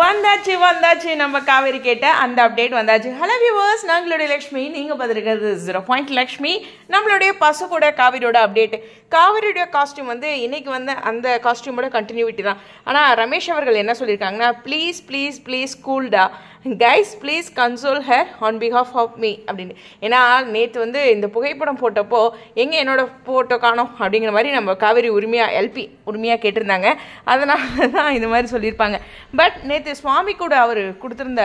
வந்தாச்சு நம்ம காவேரி கேட்ட அந்த அப்டேட் வந்தாச்சு. ஹலோ வியூவர்ஸ், நாங்களுடைய லக்ஷ்மி, நீங்கள் பார்த்துருக்கிறது 0 பாயிண்ட் லக்ஷ்மி. நம்மளுடைய பசுக்கூட காவேரியோட அப்டேட். காவேரியோட காஸ்டியூம் வந்து இன்னைக்கு வந்து அந்த காஸ்டியூமோட கண்டினியூட்டி தான். ஆனால் ரமேஷ் அவர்கள் என்ன சொல்லியிருக்காங்கன்னா, ப்ளீஸ் ப்ளீஸ் ப்ளீஸ் கூல்டா guys, please console her on behalf of me அப்படின்னு. ஏன்னா நேற்று வந்து இந்த புகைப்படம் போட்டப்போ எங்கே என்னோட ஃபோட்டோ காணோம் அப்படிங்கிற மாதிரி நம்ம காவேரி உரிமையாக கேட்டிருந்தாங்க. அதனால தான் இந்த மாதிரி சொல்லியிருப்பாங்க. பட் நேற்று சுவாமி கூட அவர் கொடுத்துருந்த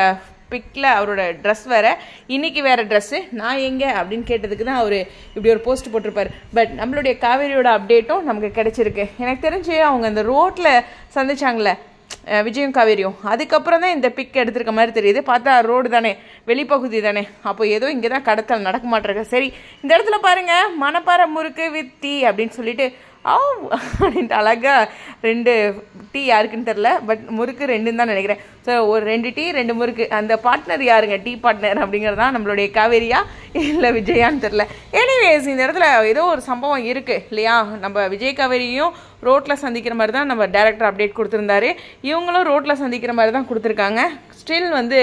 பிக்கில் அவரோட ட்ரெஸ் வேறு, இன்றைக்கி வேறு ட்ரெஸ்ஸு, நான் எங்கே அப்படின்னு கேட்டதுக்கு தான் அவர் இப்படி ஒரு போஸ்ட் போட்டிருப்பார். பட் நம்மளுடைய காவேரியோட அப்டேட்டும் நமக்கு கிடைச்சிருக்கு. எனக்கு தெரிஞ்சு அவங்க அந்த ரோட்டில் சந்திச்சாங்களே விஜயும் காவேரியும், அதுக்கப்புறம் தான் இந்த பிக் எடுத்திருக்க மாதிரி தெரியுது. பார்த்தா ரோடு தானே, வெளிப்பகுதி தானே, அப்போ ஏதோ இங்கே தான் கடத்தல் நடக்க மாட்டேங்க. சரி, இந்த இடத்துல பாருங்கள், மணப்பாறை முறுக்கு வித் டீ அப்படின்னு சொல்லிட்டு அப்படின்ட்டு அழகாக 2 டீ யாருக்குன்னு தெரில, பட் முறுக்கு 2ன்னு தான் நினைக்கிறேன். ஸோ ஒரு 2 டீ 2 முறுக்கு. அந்த பார்ட்னர் யாருங்க, டீ பார்ட்னர் அப்படிங்கிறது தான் நம்மளுடைய காவேரியா இல்லை விஜயான்னு தெரில. எனிவேஸ், இந்த இடத்துல ஏதோ ஒரு சம்பவம் இருக்குது இல்லையா. நம்ம விஜய் காவேரியும் ரோட்டில் சந்திக்கிற மாதிரி தான் நம்ம டேரக்டர் அப்டேட் கொடுத்துருந்தாரு. இவங்களும் ரோட்டில் சந்திக்கிற மாதிரி தான் கொடுத்துருக்காங்க. ஸ்டில் வந்து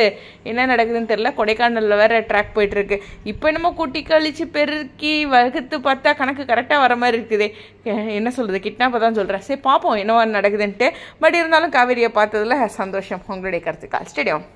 என்ன நடக்குதுன்னு தெரில. கொடைக்கானலில் வேறு ட்ராக் போயிட்டுருக்கு. இப்போ என்னமோ கூட்டி கழிச்சு பெருக்கி வகுத்து பார்த்தா கணக்கு கரெக்டாக வர மாதிரி இருக்குது. என்ன சொல்கிறது, கிட்னாப்பை தான் சொல்கிறேன். சரி, பார்ப்போம் என்னவா நடக்குதுன்ட்டு. பட் இருந்தாலும் காவேரியை பார்த்ததில் சந்தோஷம். உங்களுடைய கருத்துக்கள் ஸ்டேடியம்.